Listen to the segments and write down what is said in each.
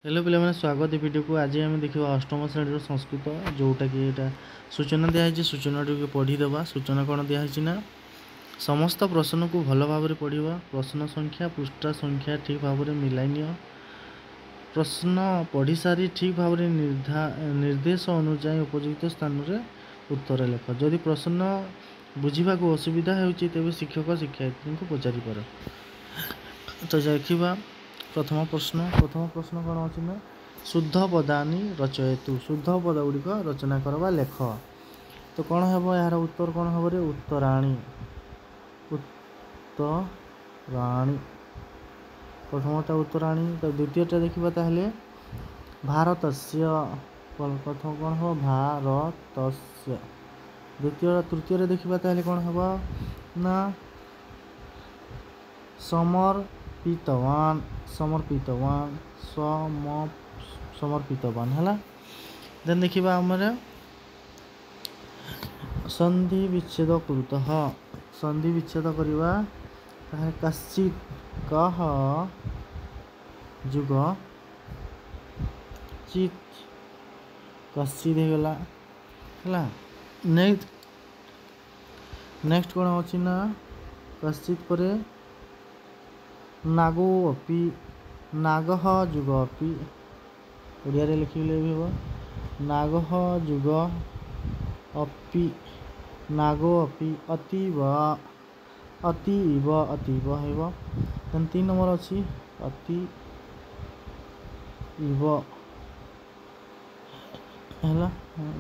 Hello पे स्वागत है वीडियो को। आज आम देखा अष्टम श्रेणी संस्कृत जोटा कि यहाँ सूचना दिखाई सूचना टी पढ़ीदे। सूचना कौन दिखाई ना समस्त प्रश्न को भल भाव पढ़ा। प्रश्न संख्या पृष्ठा संख्या ठीक भाव में मिलाई नि। प्रश्न पढ़ी सारी ठीक भाव निर्देश अनुजाई उपयुक्त स्थान में उत्तर लेख। जदि प्रश्न बुझा को असुविधा हो तेज शिक्षक शिक्षयित्री को पचारि पार। तो देखा प्रथम प्रश्न कौन अच्छी ना शुद्ध पदानी रचयतु। शुद्ध पद गुड़िक रचना करवा लेख। तो कौन हम यार उत्तर कौन हम रे उत्तराणी। उत्तराणी प्रथमटा उत्तराणी। तो द्वितीयटा देखा ताहले भारतस्य। प्रथम कौन हम भारतस्य। द्वितीय तृतीय देखा ताहले कौन हम ना समर्पितवान। समर्पितवान समर्पितवान है। देन देखा आम संधि विच्छेद कृतः। संधि विच्छेद करवा कश्चित् कह जुग चित कश्चित् होगला है। नेक्स्ट कौन अच्छी ना कश्चित् पर नागो अपि। नागः जुग अपि ओडिया रे लिखिले भी हो। नागः जुग अपि नागो अपि अतीव अतीव अतीव है। देन 3 नंबर अच्छी अति इव है।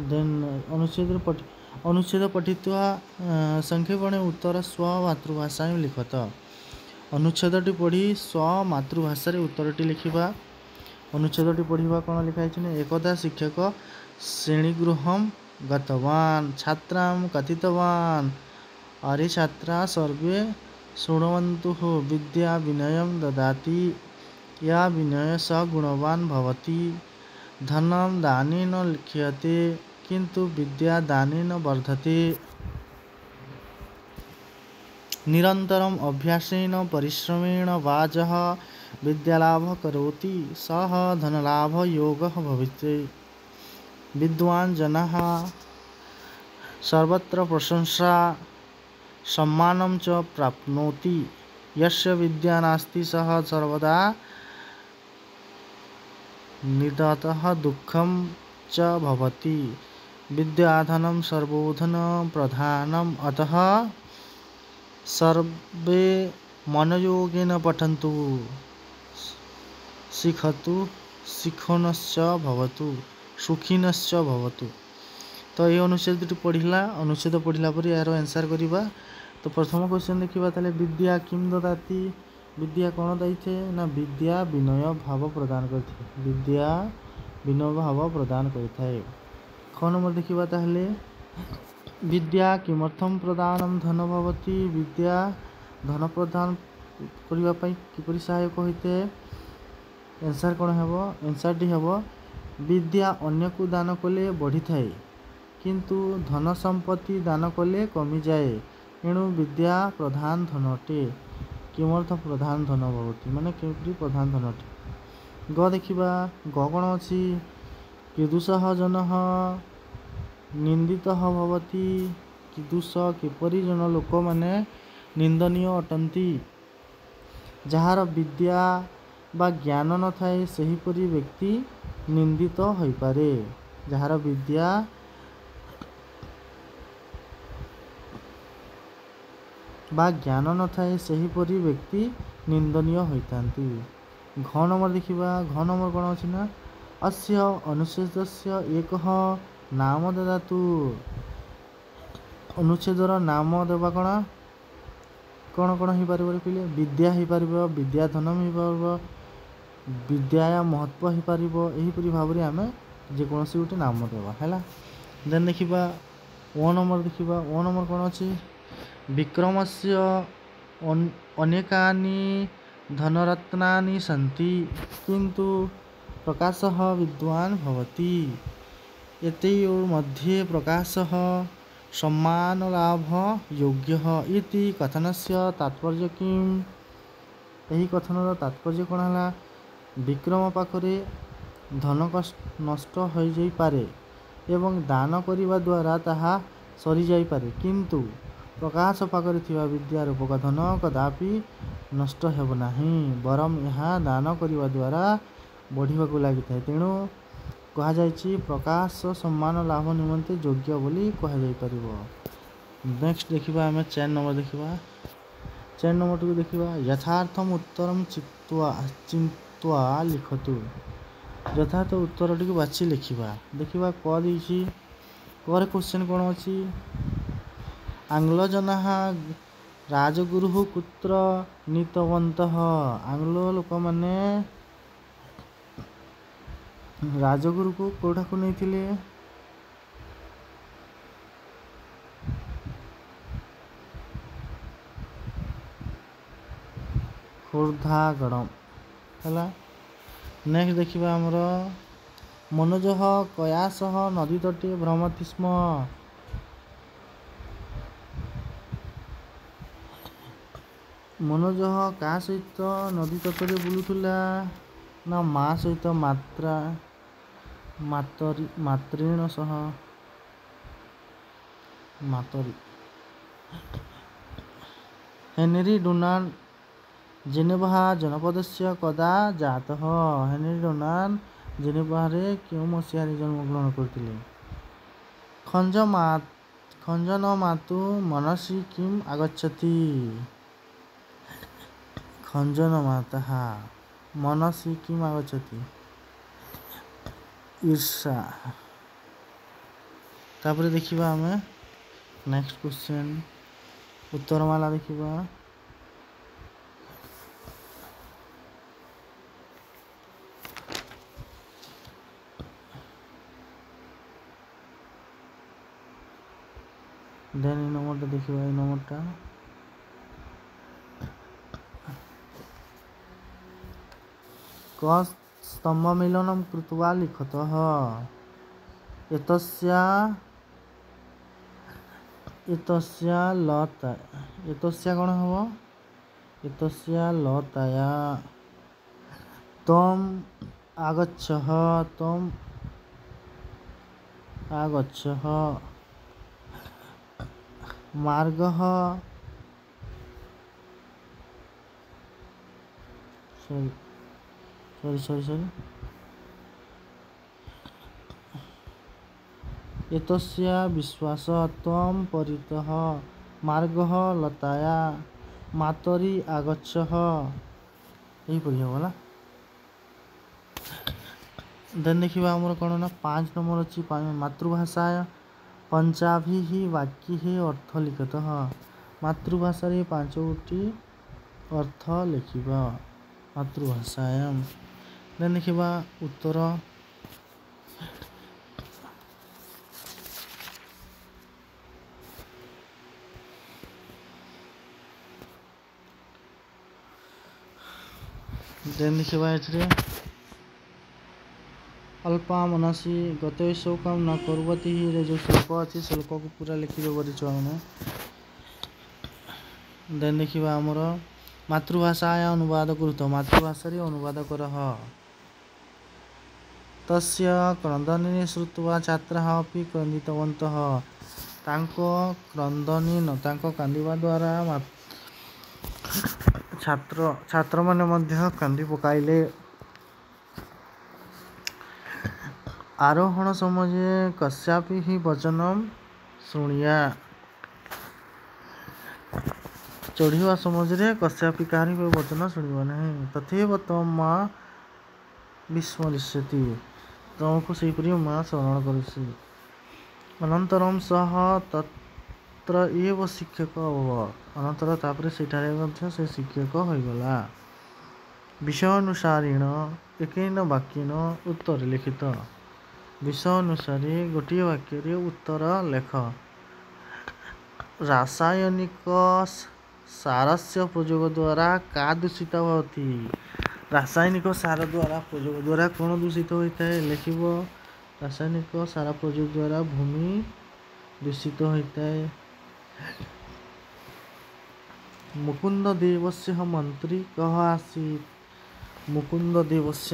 देन अनुच्छेद पठित्वा संक्षेपणे उत्तर स्व मातृभाषा लिखत। अनुच्छेदटी पढ़ी स्व मातृभाषा उत्तरटी लिखा। अनुच्छेदटी पढ़ा कौन लिखाई एकदा शिक्षक श्रेणीगृह गतवान छात्रां कथितवान अरे छात्रा सर्वे शृण्वन्तु विद्या विनयं ददाति या विनय स गुणवान भवति। धनं दानेन लिख्यते किंतु विद्या दानेन वर्धते। निरंतरम अभ्यासेन परिश्रमेण वाजः विद्यालाभ करोति सः धनलाभ योगः भविष्यति। विद्वान् जनः सर्वत्र प्रशंसा सम्मानं च प्राप्नोति। यस्य विद्या नास्ति सः सर्वदा निदतः दुःखं च भवति। विद्याधनं सर्वोधन प्रधानम् अतः सर्वे मनोयोगेन पठन्तु शिखतु शिखनश्च भवतु सुखिनश्च भवतु। तो ये अनुच्छेद पढ़ला। अनुच्छेद पढ़ला पर यार आंसर करवा। तो प्रथम क्वेश्चन देखा ताले विद्या किम ददाति। विद्या कौन दाई थे ना विद्या विनय भाव प्रदान करते। विद्या विनय भाव प्रदान करते। ख नंबर देखा ताले विद्या किमर्थम प्रदानम धन भवति। विद्या धन प्रदान करने किपरि सहायक होते। आंसर कौन हम आंसर टी हम विद्या अन्य को दान कले बढ़ी थाए किंतु धन संपत्ति दान कले कमी जाए। एणु विद्या प्रधान धन अटे। किमर्थ प्रधान धन भवति माने किपरि प्रधान धन अटे। ग देखा ग कौन अच्छी कीदृशः जनः निंदितः भवति। कीदृश किपरि जन लोक माने निंदनीय अटंती। जहार विद्या बा ज्ञान न थाए सेहिपरि व्यक्ति निंदित हो पारे। जहार विद्या बा ज्ञान न थाए सेहिपरि व्यक्ति निंदनीय होइतांती। घ नंबर देखा घ नंबर कौन अच्छी ना अस्य अनुच्छेदस्य एकः नाम ददातु। अनुच्छेदर नाम देवा कौन कौन कौन हो पार पिले विद्या हो पार विद्याधनम हो पार विद्या महत्व हो पार। यहीपरि भाव में आम जेकोसी गोटे नाम देवा है। देन देखा ओ नंबर देखा ओ नंबर कौन अच्छी विक्रमस्य अनेकानि धनरत्नानि सन्ति किंतु प्रकाशः विद्वान् भवति। एतयोर् मध्ये प्रकाशः सम्मान लाभ योग्यः इति कथनस्य तात्पर्य किम्। यही कथनर तात्पर्य कौन है विक्रम पाखरे ଧନ ନଷ୍ଟ ହୋଇଯାଇପାରେ ଏବଂ ଦାନ କରିବା ଦ୍ୱାରା ତାହା ସରିଯାଇପାରେ, କିନ୍ତୁ ପ୍ରକାଶ ପାଖରେ ଥିବା ବିଦ୍ୟା ରୂପକ ଧନ କଦାପି ନଷ୍ଟ ହେବ ନାହିଁ, ବରଂ ଏହା ଦାନ କରିବା ଦ୍ୱାରା ବଢ଼ିବାକୁ ଲାଗିଥାଏ। ତେଣୁ କୁହାଯାଇଛି ପ୍ରକାଶ ସମ୍ମାନ ଲାଭ ନିମନ୍ତେ ଯୋଗ୍ୟ ବୋଲି କୁହାଯାଇପାରିବ। ନେକ୍ସଟ ଦେଖିବା ଆମେ 4 ନମ୍ବର ଦେଖିବା। 4 ନମ୍ବରଟିକୁ ଦେଖିବା। ଯଥାର୍ଥମ୍ ଉତ୍ତରମ୍ ଚିତ୍ତ୍ୱା ଲିଖତୁ। ଯଥାର୍ଥ ଉତ୍ତରଟିକୁ ବାଛି ଲେଖିବା। ଦେଖିବା କ ଦେଇଛି। କରେ କ୍ୱେଶ୍ଚନ୍ କ'ଣ ଅଛି? ଆଙ୍ଗ୍ଲଜନାଃ ରାଜଗୁରୁଃ କୁତ୍ର ନୀତବନ୍ତଃ। ଆଙ୍ଗ୍ଲ ଲୋକମାନେ ରାଜଗୁରୁକୁ କେଉଁଠାକୁ ନେଇଥିଲେ? ଖୋର୍ଦ୍ଧାଗଡ଼ ହେଲା। ନେକ୍ସଟ ଦେଖିବା ଆମର ମନୋଜଃ କୟା ସହ ନଦୀତଟେ ଭ୍ରମତି ସ୍ମ। ମନୋଜଃ କାହା ସହିତ ନଦୀ ତଟରେ ବୁଲୁଥିଲା? ନା ମା ସହିତ ମାତୃଣ ସହ। ହେନରୀ ଡୁନାଣ୍ଟ ଜେନେଭା ଜନପଦस्य କଦା ଜାତଃ। ହେନରୀ ଡୁନାଣ୍ଟ ଜେନେଭାରେ କେଉଁ ମସିହାରେ ଜନ୍ମଗ୍ରହଣ କରିଥିଲେ? ଖଞ୍ଜନ ମାତୁ ମନସି କିମ୍ ଆଗଚ୍ଛତି। ଖଞ୍ଜନ ମାତାଃ ମନସି କିମ୍ ଆଗଚ୍ଛତି? ଈର୍ଷା। ତାପରେ ଦେଖିବା ଆମେ ନେକ୍ସଟ କ୍ୱେଶ୍ଚନ୍ ଉତ୍ତରମାଲା ଦେଖିବା। ଦେନ୍ ଏଇ ନମ୍ବରଟା ଦେଖିବା। ଏଇ ନମ୍ବରଟା କ ସ୍ତମ୍ଭ ମିଳନମ୍ କୃତ୍ୱା ଲିଖତଃ। ଏତସ୍ୟା କ'ଣ ହବ? ଏତସ୍ୟା ଲତାୟା ତ୍ୱମ୍ ଆଗଚ୍ଛଃ ମାର୍ଗଃ ଏତସ୍ୟା ବିଶ୍ୱାସ ତ୍ୱମ୍ ପରିତଃ ମାର୍ଗଃ ଲତାୟା ମାତରି ଆଗଚ୍ଛଃ। ଏହିପରି ହେବ ନା। ଦେନ୍ ଦେଖିବା ଆମର କ'ଣ ନା 5 ନମ୍ବର ଅଛି ମାତୃଭାଷା ପଞ୍ଚାଭିଃ ବାକ୍ୟୈଃ ଅର୍ଥ ଲିଖତଃ। ମାତୃଭାଷାରେ 5ଗୋଟି ଅର୍ଥ ଲେଖିବା। ମାତୃଭାଷାୟାମ୍। ଦେନ୍ ଦେଖିବା ଉତ୍ତର। ଦେନ୍ ଦେଖିବା ଏଥିରେ ଅଳ୍ପା ମନସି ଗତେ ଶୋକମ୍ ନ କୁର୍ବତି। ରେ ଯେଉଁ ଶ୍ଲୋକ ଅଛି ଶ୍ଲୋକକୁ ପୁରା ଲେଖିଦେବ ଛୁଆମାନେ। ଦେନ୍ ଦେଖିବା ଆମର ମାତୃଭାଷାୟ ଅନୁବାଦ କୃତ। ମାତୃଭାଷାରେ ଅନୁବାଦ କରହ। ତସ୍ୟ କ୍ରନ୍ଦନେ ଶ୍ରୁତ୍ୱା ଛାତ୍ରାଃ ଅପି କ୍ରନ୍ଦିତବନ୍ତଃ। ତାଙ୍କ କାନ୍ଦିବା ଦ୍ୱାରା ଛାତ୍ରମାନେ ମଧ୍ୟ କାନ୍ଦି ପକାଇଲେ। ଆରୋହଣ ସମୟରେ କସ୍ୟାପି ହି ବଚନମ୍ ଶୃଣୁୟା। ଚଢ଼ିବା ସମୟରେ କସ୍ୟାପି କାହାରି ବଚନ ଶୁଣିବ ନାହିଁ। ତଥୈବ ତ୍ୱଂ ମା ବିସ୍ମରିଷ୍ୟତି। ତମକୁ ସେହିପରି ମା ସ୍ମରଣ କରୁଛି। ଅନନ୍ତରମ୍ ସହ ତତ୍ର ଏବ ଶିକ୍ଷକ ଅଭବତ୍। ଅନନ୍ତର ତାପରେ ସେଠାରେ ମଧ୍ୟ ସେ ଶିକ୍ଷକ ହୋଇଗଲା। ବିଷୟ ଅନୁସାରେଣ ଏକେନ ବାକ୍ୟେନ ଉତ୍ତର ଲିଖିତ। ବିଷୟ ଅନୁସାରେ ଗୋଟିଏ ବାକ୍ୟରେ ଉତ୍ତର ଲେଖ। ରାସାୟନିକ ସାରସ୍ୟ ପ୍ରଯୋଗ ଦ୍ୱାରା କା ଦୂଷିତ ଭବତି। ରାସାୟନିକ ସାର ଦ୍ୱାରା ପ୍ରଯୋଗ ଦ୍ୱାରା କ'ଣ ଦୂଷିତ ହୋଇଥାଏ? ଲେଖିବ। ରାସାୟନିକ ସାର ପ୍ରଯୋଗ ଦ୍ୱାରା ଭୂମି ଦୂଷିତ ହୋଇଥାଏ। ମୁକୁନ୍ଦ ଦେବସ୍ୟ ମନ୍ତ୍ରୀ କଃ ଆସୀତ୍। ମୁକୁନ୍ଦ ଦେବସ୍ୟ